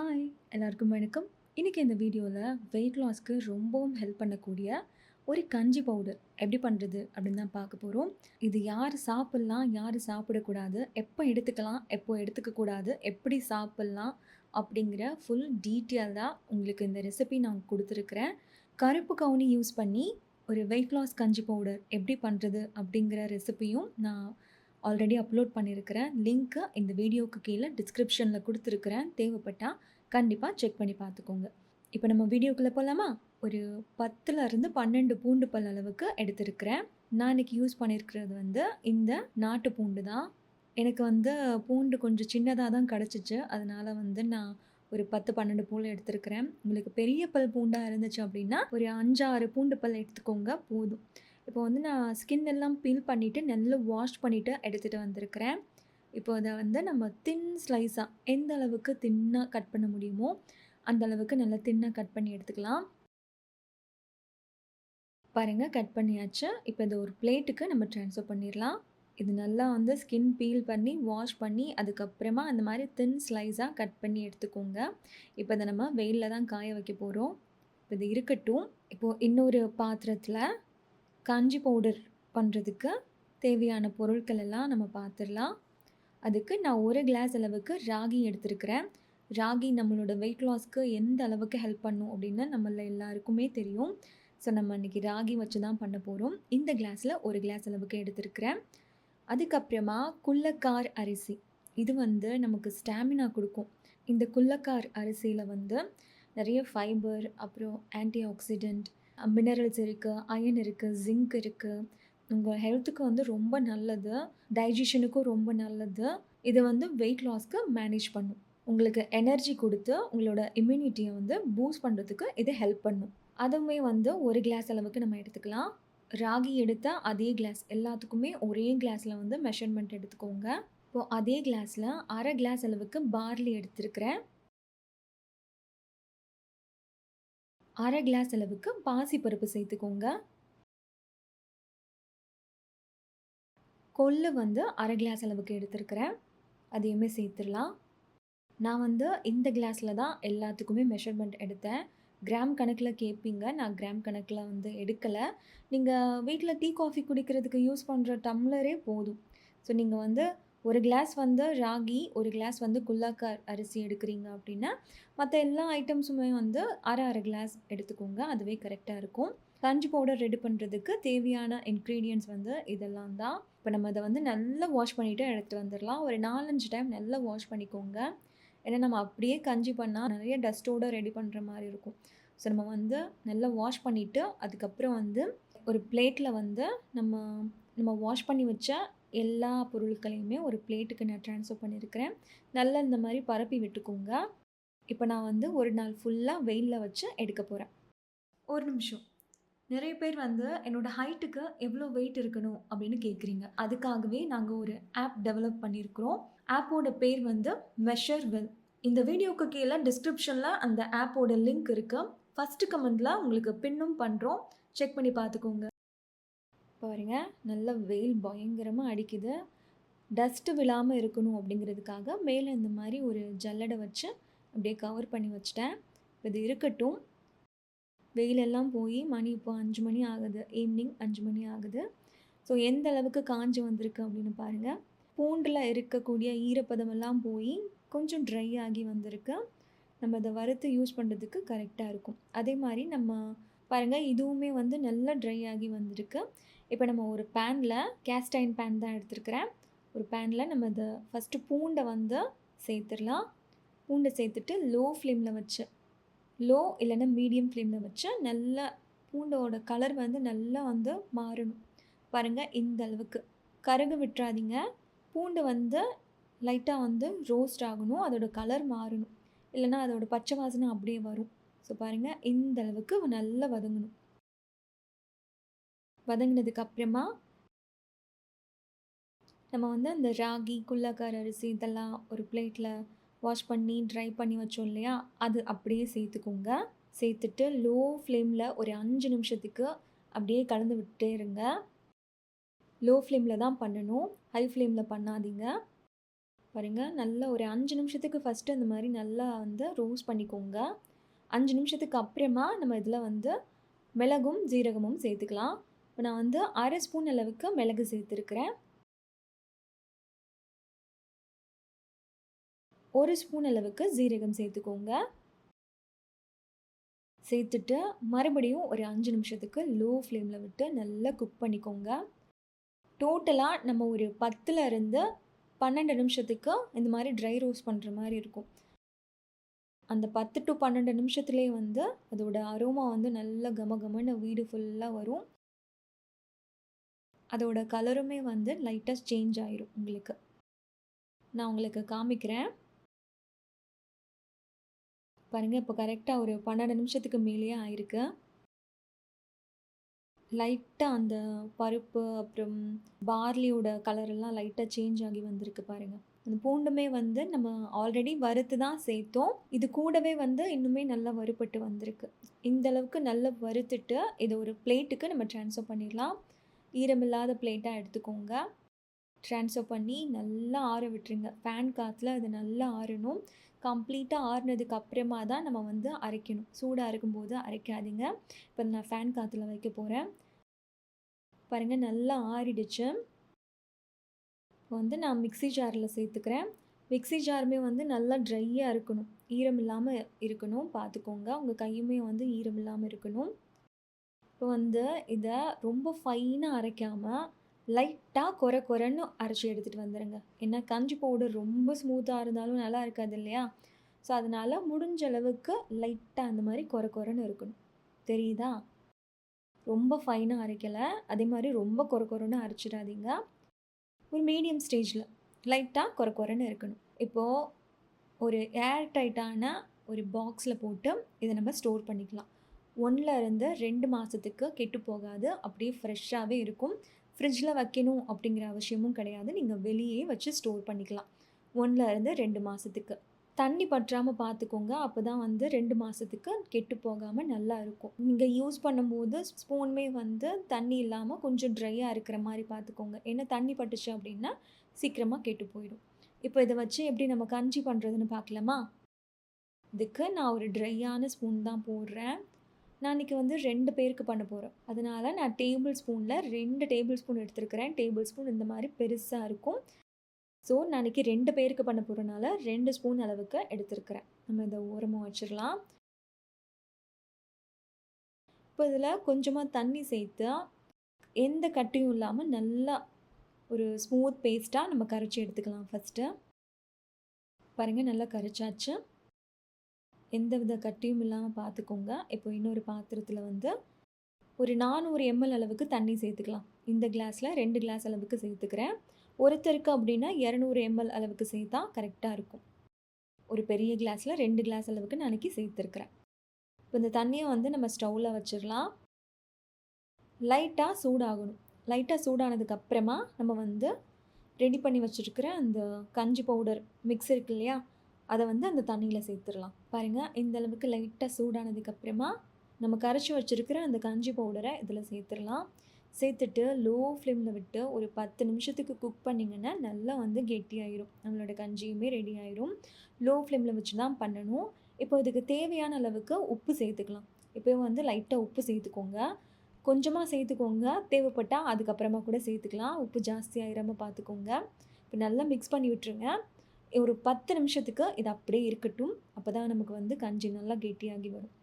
Hi எல்லாருக்கும் வணக்கம். இன்றைக்கி இந்த வீடியோவில் வெயிட் லாஸ்க்கு ரொம்பவும் ஹெல்ப் பண்ணக்கூடிய ஒரு கஞ்சி பவுடர் எப்படி பண்ணுறது அப்படின்னு தான் பார்க்க போகிறோம். இது யார் சாப்பிட்லாம், யார் சாப்பிடக்கூடாது, எப்போ எடுத்துக்கலாம், எப்போ எடுத்துக்கக்கூடாது, எப்படி சாப்பிட்லாம் அப்படிங்கிற ஃபுல் டீட்டெயில்டாக உங்களுக்கு இந்த ரெசிபி நான் கொடுத்துருக்குறேன். கருப்பு கவுனி யூஸ் பண்ணி ஒரு வெயிட் லாஸ் கஞ்சி பவுடர் எப்படி பண்ணுறது அப்படிங்கிற ரெசிபியும் நான் ஆல்ரெடி அப்லோட் பண்ணியிருக்கிறேன். லிங்க்கு இந்த வீடியோவுக்கு கீழே டிஸ்கிரிப்ஷனில் கொடுத்துருக்குறேன். தேவைப்பட்டால் கண்டிப்பாக செக் பண்ணி பார்த்துக்கோங்க. இப்போ நம்ம வீடியோக்குள்ளே போகலாமா? ஒரு 10லேருந்து 12 பூண்டு பல் அளவுக்கு எடுத்திருக்கிறேன். நான் இன்றைக்கி யூஸ் பண்ணியிருக்கிறது இந்த நாட்டு பூண்டு தான். எனக்கு பூண்டு கொஞ்சம் சின்னதாக தான் கிடச்சிச்சு. அதனால் நான் ஒரு 10, 12 போல் எடுத்திருக்கிறேன். உங்களுக்கு பெரிய பல் பூண்டாக இருந்துச்சு அப்படின்னா ஒரு 5, 6 பூண்டு பல் எடுத்துக்கோங்க போதும். இப்போ நான் ஸ்கின் எல்லாம் பீல் பண்ணிவிட்டு நல்லா வாஷ் பண்ணிவிட்டு எடுத்துகிட்டு வந்திருக்கிறேன். இப்போ அதை நம்ம தின் ஸ்லைஸாக எந்த அளவுக்கு தின்னாக கட் பண்ண முடியுமோ அந்த அளவுக்கு நல்லா தின்னாக கட் பண்ணி எடுத்துக்கலாம். பாருங்கள், கட் பண்ணியாச்சு. இப்போ இதை ஒரு பிளேட்டுக்கு நம்ம ட்ரான்ஸ்ஃபர் பண்ணிடலாம். இது நல்லா ஸ்கின் பீல் பண்ணி வாஷ் பண்ணி அதுக்கப்புறமா அந்த மாதிரி தின் ஸ்லைஸாக கட் பண்ணி எடுத்துக்கோங்க. இப்போ இதை நம்ம வெயிலில் தான் காய வைக்க போகிறோம். இப்போ இது இருக்கட்டும். இப்போது இன்னொரு பாத்திரத்தில் கஞ்சி பவுடர் பண்ணுறதுக்கு தேவையான பொருட்கள் எல்லாம் நம்ம பார்த்துடலாம். அதுக்கு நான் 1 கிளாஸ் அளவுக்கு ராகி எடுத்துருக்கிறேன். ராகி நம்மளோட வெயிட் லாஸ்க்கு எந்த அளவுக்கு ஹெல்ப் பண்ணும் அப்படின்னு நம்மள எல்லாருக்குமே தெரியும். ஸோ நம்ம இன்றைக்கி ராகி வச்சு தான் பண்ண போகிறோம். இந்த கிளாஸில் 1 கிளாஸ் அளவுக்கு எடுத்துருக்கிறேன். அதுக்கப்புறமா குள்ளக்கார் அரிசி. இது நமக்கு ஸ்டாமினா கொடுக்கும். இந்த குள்ளக்கார் அரிசியில் நிறைய ஃபைபர், அப்புறம் ஆன்டி ஆக்சிடெண்ட், மினரல்ஸ் இருக்குது, அயன் இருக்குது, ஜிங்க் இருக்குது. உங்கள் ஹெல்த்துக்கு ரொம்ப நல்லது, டைஜஷனுக்கும் ரொம்ப நல்லது. இது வெயிட் லாஸ்க்கு மேனேஜ் பண்ணும். உங்களுக்கு எனர்ஜி கொடுத்து உங்களோட இம்யூனிட்டியை பூஸ்ட் பண்ணுறதுக்கு இது ஹெல்ப் பண்ணும். அதுவுமே 1 கிளாஸ் அளவுக்கு நம்ம எடுத்துக்கலாம். ராகி எடுத்தால் அதே கிளாஸ் எல்லாத்துக்குமே ஒரே கிளாஸில் மெஷர்மெண்ட் எடுத்துக்கோங்க. இப்போது அதே கிளாஸில் 1/2 கிளாஸ் அளவுக்கு பார்லி எடுத்துருக்கிறேன். 1/2 கிளாஸ் அளவுக்கு பாசிப்பருப்பு சேர்த்துக்கோங்க. கொள்ளு 1/2 கிளாஸ் அளவுக்கு எடுத்துருக்கிறேன். அதையுமே சேர்த்துடலாம். நான் இந்த கிளாஸில் தான் எல்லாத்துக்குமே மெஷர்மெண்ட் எடுத்தேன். கிராம் கணக்கில் கேட்பீங்க, நான் கிராம் கணக்கில் எடுக்கலை. நீங்கள் வீட்டில் டீ காஃபி குடிக்கிறதுக்கு யூஸ் பண்ணுற டம்ளரே போதும். ஸோ நீங்கள் 1 கிளாஸ் ராகி, 1 கிளாஸ் குல்லாக்கார் அரிசி எடுக்கிறீங்க அப்படின்னா மற்ற எல்லா ஐட்டம்ஸுமே 1/2 கிளாஸ் எடுத்துக்கோங்க. அதுவே கரெக்டாக இருக்கும். கஞ்சி பவுடர் ரெடி பண்ணுறதுக்கு தேவையான இன்க்ரீடியன்ட்ஸ் இதெல்லாம் தான். இப்போ நம்ம அதை நல்லா வாஷ் பண்ணிவிட்டு எடுத்துகிட்டு வந்துடலாம். ஒரு 4-5 டைம் நல்லா வாஷ் பண்ணிக்கோங்க. ஏன்னா நம்ம அப்படியே கஞ்சி பண்ணால் நிறைய டஸ்ட்டோடு ரெடி பண்ணுற மாதிரி இருக்கும். ஸோ நம்ம நல்லா வாஷ் பண்ணிவிட்டு அதுக்கப்புறம் ஒரு பிளேட்டில் நம்ம நம்ம வாஷ் பண்ணி வச்ச எல்லா பொருட்களையுமே ஒரு பிளேட்டுக்கு நான் ட்ரான்ஸ்ஃபர் பண்ணியிருக்கிறேன். நல்லா இந்த மாதிரி பரப்பி விட்டுக்கோங்க. இப்போ நான் ஒரு நாள் ஃபுல்லாக வெயிலில் வச்சு எடுக்க போகிறேன். ஒரு நிமிஷம். நிறைய பேர் என்னோடய ஹைட்டுக்கு எவ்வளோ வெயிட் இருக்கணும் அப்படின்னு கேட்குறீங்க. அதுக்காகவே நாங்கள் ஒரு ஆப் டெவலப் பண்ணியிருக்கிறோம். ஆப்போட பேர் மெஷர் வெல். இந்த வீடியோக்கு கீழே டிஸ்கிரிப்ஷனில் அந்த ஆப்போட லிங்க் இருக்குது. ஃபஸ்ட்டு கமெண்டில் உங்களுக்கு பின்னும் பண்ணுறோம், செக் பண்ணி பார்த்துக்கோங்க. பாருங்க, நல்ல வெயில் பயங்கரமாக அடிக்குது. டஸ்ட்டு விழாமல் இருக்கணும் அப்படிங்கிறதுக்காக மேலே இந்த மாதிரி ஒரு ஜல்லடை வச்சு அப்படியே கவர் பண்ணி வச்சிட்டேன். இது இருக்கட்டும். வெயிலெல்லாம் போய் மணி இப்போ 5 மணி ஆகுது. ஈவினிங் 5 மணி ஆகுது. ஸோ எந்த அளவுக்கு காஞ்சி வந்திருக்கு அப்படின்னு பாருங்கள். பூண்டில் இருக்கக்கூடிய ஈரப்பதமெல்லாம் போய் கொஞ்சம் ட்ரை ஆகி வந்திருக்கு. நம்ம அதை வறுத்து யூஸ் பண்ணுறதுக்கு கரெக்டாக இருக்கும். அதே மாதிரி நம்ம பாருங்கள், இதுவுமே நல்லா ட்ரை ஆகி வந்திருக்கு. இப்போ நம்ம ஒரு பேனில், கேஸ்ட் அயர்ன் பேன் தான் எடுத்துருக்கிறேன். ஒரு பேனில் நம்ம இதை ஃபஸ்ட்டு பூண்டை சேர்த்துடலாம். பூண்டை சேர்த்துட்டு லோ ஃப்ளேமில் வச்சு, லோ இல்லைன்னா மீடியம் ஃப்ளேமில் வச்சு நல்லா பூண்டோட கலர் நல்லா மாறணும். பாருங்கள், இந்த அளவுக்கு கருகு விட்டுறாதீங்க. பூண்டு லைட்டாக ரோஸ்ட் ஆகணும், அதோட கலர் மாறணும். இல்லைன்னா அதோட பச்சை வாசனை அப்படியே வரும். ஸோ பாருங்கள், இந்த அளவுக்கு நல்லா வதங்கணும். வதங்கினதுக்கப்புறமா நம்ம அந்த ராகி, குள்ளக்கார் அரிசி இதெல்லாம் ஒரு பிளேட்டில் வாஷ் பண்ணி ட்ரை பண்ணி வச்சோம் இல்லையா, அது அப்படியே சேர்த்துக்கோங்க. சேர்த்துட்டு லோ ஃப்ளேமில் ஒரு 5 நிமிஷத்துக்கு அப்படியே கலந்து விட்டே இருங்க. லோ ஃப்ளேமில் தான் பண்ணணும், ஹை ஃப்ளேமில் பண்ணாதீங்க. பாருங்க, நல்லா ஒரு 5 நிமிஷத்துக்கு ஃபர்ஸ்ட்டு இந்த மாரி நல்லா வந்து ரோஸ்ட் பண்ணிக்கோங்க. 5 நிமிஷத்துக்கு அப்புறமா நம்ம இதில வந்து மிளகும், ஜீரகமும் சேர்த்துக்கலாம். இப்ப நான் வந்து 1/2 ஸ்பூன் அளவுக்கு மிளகு சேர்த்துருக்கிறேன். 1 ஸ்பூன் அளவுக்கு ஜீரகம் சேர்த்துக்கோங்க. சேர்த்துட்டு மறுபடியும் ஒரு 5 நிமிஷத்துக்கு லோ ஃப்ளேம்ல விட்டு நல்லா குக் பண்ணிக்கோங்க. டோட்டலா நம்ம ஒரு 10லருந்து 12 நிமிஷத்துக்கு இந்த மாரி ட்ரை ரோஸ்ட் பண்ற மாரி இருக்கும். அந்த 10 டூ 12 நிமிஷத்துலயே வந்து அதோட அரோமா வந்து நல்லா கமகமன்னு வீடு ஃபுல்லா வரும். அதோட கலருமே வந்து லைட்டா சேஞ்ச் ஆயிரும் உங்களுக்கு. நான் உங்களுக்கு காமிக்கிறேன். பாருங்க, இப்போ கரெக்ட்டா ஒரு 12 நிமிஷத்துக்கு மேலேயே ஆயிருக்கு. லைட்டா அந்த பருப்பு, அப்புறம் பார்லியோட கலரெல்லாம் லைட்டா சேஞ்ச் ஆகி வந்திருக்கு பாருங்க. அந்த பூண்டுமே வந்து நம்ம ஆல்ரெடி வறுத்து தான் சேர்த்தோம். இது கூடவே வந்து இன்னுமே நல்லா வறுபட்டு வந்திருக்கு. இந்த அளவுக்கு நல்லா வறுத்துட்டு, இத ஒரு பிளேட்டுக்கு நம்ம ட்ரான்ஸ்ஃபர் பண்ணிடலாம். ஈரமில்லாத பிளேட்டா எடுத்துக்கோங்க. ட்ரான்ஸ்ஃபர் பண்ணி நல்லா ஆற விட்டுருங்க. ஃபேன் காத்துல அது நல்லா ஆறணும். கம்ப்ளீட்டா ஆறுனதுக்கு அப்புறமா தான் நம்ம வந்து அரைக்கணும். சூடா இருக்கும்போது அரைக்காதீங்க. இப்போ நான் ஃபேன் காத்துல வைக்க போறேன். பாருங்க, நல்லா ஆறிடுச்சு. இப்போ வந்து நான் மிக்ஸி ஜார்ல சேர்த்துக்கிறேன். மிக்ஸி ஜாருமே வந்து நல்லா ட்ரையா இருக்கணும். ஈரம் இல்லாம இருக்கணும் பார்த்துக்கோங்க. உங்க கையுமே வந்து ஈரம் இல்லாம இருக்கணும். இப்போ வந்து இத ரொம்ப ஃபைனா அரைக்காம, லைட்டா கொர கொரன்னு அரைச்சு எடுத்துட்டு வந்துருங்க. ஏன்னா கஞ்சி பவுடர் ரொம்ப ஸ்மூத்தா இருந்தாலும் நல்லா இருக்காது இல்லையா? ஸோ அதனால முடிஞ்ச அளவுக்கு லைட்டா அந்த மாரி கொர கொரன்னு இருக்கணும். தெரியுதா? ரொம்ப ஃபைனா அரைக்கல. அதே மாரி ரொம்ப கொர கொரன்னு அரைச்சிடாதீங்க. ஒரு மீடியம் ஸ்டேஜ்ல லைட்டா கொர கொரன்னு இருக்கணும். இப்போ ஒரு ஏர் டைட்டான ஒரு பாக்ஸ்ல போட்டு இத நம்ம ஸ்டோர் பண்ணிக்கலாம். 1லருந்து 2 மாசத்துக்கு கெட்டு போகாது. அப்படியே ஃப்ரெஷ்ஷாவே இருக்கும். ஃப்ரிட்ஜ்ல வைக்கணும் அப்படிங்கிற அவசியமும் கிடையாது. நீங்க வெளியே வச்சு ஸ்டோர் பண்ணிக்கலாம். 1லருந்து 2 மாசத்துக்கு. தண்ணி பற்றாம பார்த்துக்கோங்க. அப்பதான் வந்து 2 மாசத்துக்கு கெட்டு போகாம நல்லா இருக்கும். நீங்க யூஸ் பண்ணும்போது ஸ்பூனுமே வந்து தண்ணி இல்லாம கொஞ்சம் ட்ரையா இருக்கிற மாரி பார்த்துக்கோங்க. ஏன்னா தண்ணி பட்டுச்சு அப்படின்னா சீக்கிரமா கெட்டு போயிடும். இப்போ இத வச்சு எப்படி நம்ம கஞ்சி பண்றதுன்னு பார்க்கலாமா? இதுக்கு நான் ஒரு ட்ரையான ஸ்பூன் தான் போடுறேன். நான் இன்னைக்கு வந்து 2 பேருக்கு பண்ண போறேன். அதனால நான் டேபிள் ஸ்பூன்ல 2 டேபிள் ஸ்பூன் எடுத்துருக்கிறேன். டேபிள் ஸ்பூன் இந்த மாரி பெருசா இருக்கும். ஸோ, நான் அன்னைக்கு 2 பேருக்கு பண்ண போறனால 2 ஸ்பூன் அளவுக்கு எடுத்துருக்கிறேன். நம்ம இத ஓரமா வச்சிரலாம். இப்போ இதில கொஞ்சமா தண்ணி சேர்த்து, எந்த கட்டியும் இல்லாம நல்லா ஒரு ஸ்மூத் பேஸ்ட்டா நம்ம கரைச்சு எடுத்துக்கலாம் ஃபர்ஸ்ட்டு. பாருங்க, நல்லா கரைச்சாச்சு. எந்தவித கட்டியும் இல்லாம பார்த்துக்கோங்க. இப்போ இன்னொரு பாத்திரத்தில வந்து ஒரு 400 எம்எல் அளவுக்கு தண்ணி சேர்த்துக்கலாம். இந்த கிளாஸ்ல 2 கிளாஸ் அளவுக்கு சேர்த்துக்கிறேன். ஒருத்தருக்கு அப்படின்னா 200 எம்எல் அளவுக்கு சேர்த்தா கரெக்ட்டா இருக்கும். ஒரு பெரிய கிளாஸ்ல 2 கிளாஸ் அளவுக்கு நான் இன்னைக்கு சேர்த்துருக்கிறேன். இப்போ இந்த தண்ணிய வந்து நம்ம ஸ்டவ்ல வச்சிரலாம். லைட்டா சூடாகணும். லைட்டா சூடானதுக்கு அப்புறமா நம்ம வந்து ரெடி பண்ணி வச்சிருக்கிற அந்த கஞ்சி பவுடர் மிக்ஸ் இருக்கு இல்லையா? அத வந்து அந்த தண்ணீல சேர்த்துரலாம். பாருங்க, இந்த அளவுக்கு லைட்டா சூடானதுக்கு அப்புறமா நம்ம கரைச்சு வச்சிருக்கிற அந்த கஞ்சி பவுடர இதில சேர்த்துரலாம். சேர்த்துட்டு லோ ஃப்ளேம்ல விட்டு ஒரு 10 நிமிஷத்துக்கு குக் பண்ணிங்கன்னா நல்லா வந்து கெட்டியாயிரும். நம்மளோட கஞ்சியுமே ரெடி ஆயிரும். லோ ஃப்ளேம்ல வச்சு தான் பண்ணணும். இப்போ இதுக்கு தேவையான அளவுக்கு உப்பு சேர்த்துக்கலாம். இப்பயும் வந்து லைட்டா உப்பு சேர்த்துக்கோங்க. கொஞ்சமா சேர்த்துக்கோங்க. தேவைப்பட்டா அதுக்கப்புறமா கூட சேர்த்துக்கலாம். உப்பு ஜாஸ்தி ஆயிராம பார்த்துக்கோங்க. இப்போ நல்லா மிக்ஸ் பண்ணி விட்டுருங்க. ஒரு 10 நிமிஷத்துக்கு இது அப்படியே இருக்கட்டும். அப்பதான் நமக்கு வந்து கஞ்சி நல்லா கெட்டியாகி வரும்.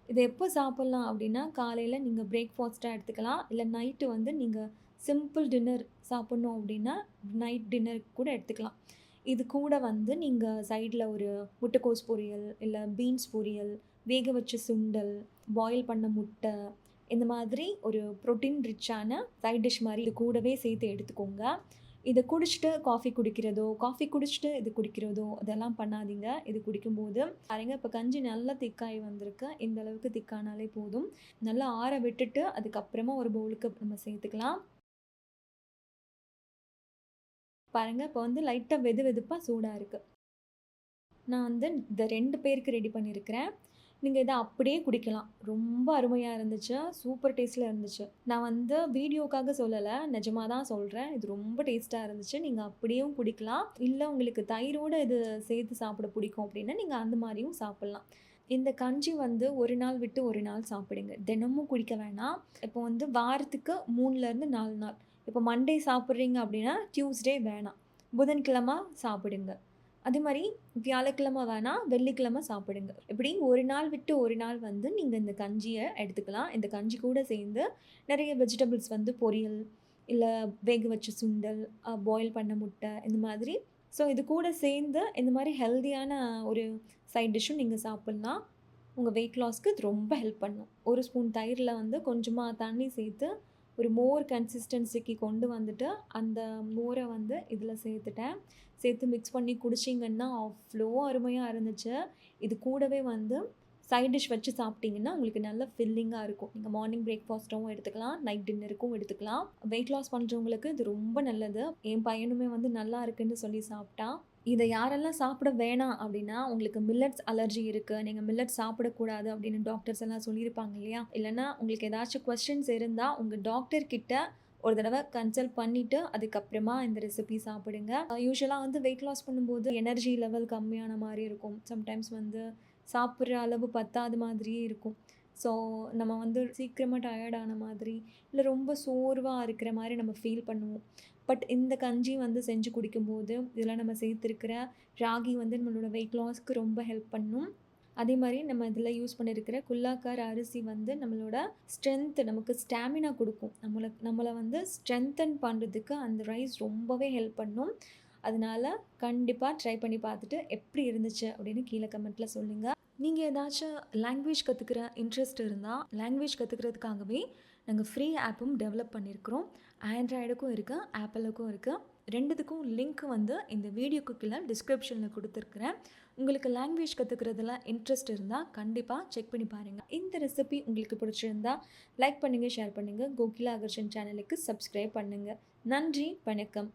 இத எப்போ சாப்பிடலாம் அப்படின்னா, காலையில நீங்க பிரேக்ஃபாஸ்ட்டா எடுத்துக்கலாம். இல்ல நைட்டு வந்து நீங்க சிம்பிள் டின்னர் சாப்பிடணும் அப்படின்னா, நைட் டின்னருக்கு கூட எடுத்துக்கலாம். இது கூட வந்து நீங்க சைட்ல ஒரு முட்டைக்கோஸ் பொரியல், இல்ல பீன்ஸ் பொரியல், வேக வச்ச சுண்டல், பாயில் பண்ண முட்டை, இந்த மாதிரி ஒரு புரோட்டீன் ரிச்சான சைட் டிஷ் மாரி இது கூடவே சேர்த்து எடுத்துக்கோங்க. இத குடிச்சிட்டு காஃபி குடிக்கிறதோ, காஃபி குடிச்சிட்டு இது குடிக்கிறதோ, அதெல்லாம் பண்ணாதீங்க. இது குடிக்கும்போது பாருங்க, இப்ப கஞ்சி நல்லா திக்காயி வந்திருக்கு. இந்த அளவுக்கு திக்கானாலே போதும். நல்லா ஆற விட்டுட்டு, அதுக்கப்புறமா ஒரு பவுலுக்கு நம்ம சேர்த்துக்கலாம். பாருங்க, இப்ப வந்து லைட்டா வெது வெதுப்பா சூடா இருக்கு. நான் வந்து இந்த 2 பேருக்கு ரெடி பண்ணியிருக்கிறேன். நீங்க இத அப்படியே குடிக்கலாம். ரொம்ப அருமையா இருந்துச்சு. சூப்பர் டேஸ்ட்ல இருந்துச்சு. நான் வந்து வீடியோக்காக சொல்லல. நிஜமா தான் சொல்றேன். இது ரொம்ப டேஸ்ட்டா இருந்துச்சு. நீங்க அப்படியும் குடிக்கலாம். இல்ல உங்களுக்கு தயிரோட இது சேர்த்து சாப்பிட பிடிக்கும் அப்படின்னா, நீங்க அந்த மாரியும் சாப்பிடலாம். இந்த கஞ்சி வந்து 1 நாள் விட்டு 1 நாள் சாப்பிடுங்க. தினமும் குடிக்க வேணாம். இப்போ வந்து வாரத்துக்கு 3லருந்து 4 நாள். இப்போ மண்டே சாப்பிடுறீங்க அப்படின்னா, டியூஸ்டே வேணாம். புதன்கிழமை சாப்பிடுங்க. அதே மாரி வியாழக்கிழமை வேணாம், வெள்ளிக்கிழமை சாப்பிடுங்க. இப்படி 1 நாள் விட்டு 1 நாள் வந்து நீங்க இந்த கஞ்சிய எடுத்துக்கலாம். இந்த கஞ்சி கூட சேர்ந்து நெறைய வெஜிடபிள்ஸ் வந்து பொரியல், இல்ல வேக வச்ச சுண்டல், பாயில் பண்ண முட்டை இந்த மாதிரி. ஸோ இது கூட சேர்ந்து இந்த மாரி ஹெல்தியான ஒரு சைட் டிஷ்ஷும் நீங்க சாப்பிட்லாம். உங்க வெயிட் லாஸ்க்கு இது ரொம்ப ஹெல்ப் பண்ணும். 1 ஸ்பூன் தயிர்ல வந்து கொஞ்சமா தண்ணி சேர்த்து, ஒரு மோர் கன்சிஸ்டன்சிக்கு கொண்டு வந்துட்டு, அந்த மோர வந்து இதில சேர்த்துட்டேன். சேர்த்து மிக்ஸ் பண்ணி குடிச்சீங்கன்னா, அவ்ளோ அருமையா இருந்துச்சு. இது கூடவே வந்து சைட் டிஷ் வச்சு சாப்பிட்டீங்கன்னா, உங்களுக்கு நல்ல ஃபில்லிங்கா இருக்கும். நீங்க மார்னிங் பிரேக்ஃபாஸ்ட்டாவும் எடுத்துக்கலாம், நைட் டின்னருக்கும் எடுத்துக்கலாம். வெயிட் லாஸ் பண்றவங்களுக்கு இது ரொம்ப நல்லது. என் பையனுமே வந்து நல்லா இருக்குன்னு சொல்லி சாப்பிட்டான். இத யாரெல்லாம் சாப்பிட வேணாம் அப்டின்னா, உங்களுக்கு மில்லட்ஸ் அலர்ஜி இருக்கு. நீங்க மில்லட்ஸ் சாப்பிடக்கூடாது அப்டின்னு டாக்டர்ஸ் எல்லாம் சொல்லியிருப்பாங்க இல்லையா? இல்லன்னா உங்களுக்கு ஏதாச்சும் கொஸ்டின்ஸ் இருந்தா, உங்க டாக்டர் கிட்ட ஒரு தடவ கன்சல்ட் பண்ணிட்டு, அதுக்கப்புறமா இந்த ரெசிபி சாப்பிடுங்க. யூசுவலா வந்து வெயிட் லாஸ் பண்ணும்போது எனர்ஜி லெவல் கம்மியான மாரி இருக்கும். சம்டைம்ஸ் வந்து சாப்பிடுற அளவு பத்தாத மாதிரியே இருக்கும். ஸோ, நம்ம வந்து சீக்கிரமா டயர்ட் ஆன மாதிரி, இல்ல ரொம்ப சோர்வா இருக்கிற மாரி நம்ம ஃபீல் பண்ணுவோம். பட் இந்த கஞ்சி வந்து செஞ்சு குடிக்கும்போது, இதில நம்ம சேர்த்திருக்கிற ராகி வந்து நம்மளோட வெயிட் லாஸ்க்கு ரொம்ப ஹெல்ப் பண்ணும். அதே மாரி நம்ம இதில யூஸ் பண்ணியிருக்கிற குல்லாக்கார அரிசி வந்து நம்மளோட ஸ்ட்ரென்த் நமக்கு ஸ்டாமினா குடுக்கும். நம்மள வந்து ஸ்ட்ரென்தன் பண்றதுக்கு அந்த ரைஸ் ரொம்பவே ஹெல்ப் பண்ணும். அதனால கண்டிப்பா ட்ரை பண்ணி பார்த்துட்டு எப்படி இருந்துச்சு அப்படின்னு கீழ கமெண்ட்ல சொல்லுங்க. நீங்க ஏதாச்சும் லாங்குவேஜ் கத்துக்கிற இன்ட்ரெஸ்ட் இருந்தா, லாங்குவேஜ் கத்துக்கிறதுக்காகவே நாங்க ஃப்ரீ ஆப்பும் டெவலப் பண்ணியிருக்கிறோம். ஆண்ட்ராய்டுக்கும் இருக்கு, ஆப்பிளுக்கும் இருக்கு. 2த்துக்கும் லிங்க் வந்து இந்த வீடியோக்கு கீழ டிஸ்கிரிப்ஷன்ல குடுத்துருக்கிறேன். உங்களுக்கு லாங்குவேஜ் கத்துக்கிறதுல இன்ட்ரெஸ்ட் இருந்தா கண்டிப்பா செக் பண்ணி பாருங்க. இந்த ரெசிபி உங்களுக்கு பிடிச்சிருந்தா லைக் பண்ணுங்க, ஷேர் பண்ணுங்க. கோகிலா அகர்ஷன் சேனலுக்கு சப்ஸ்கிரைப் பண்ணுங்க. நன்றி, வணக்கம்.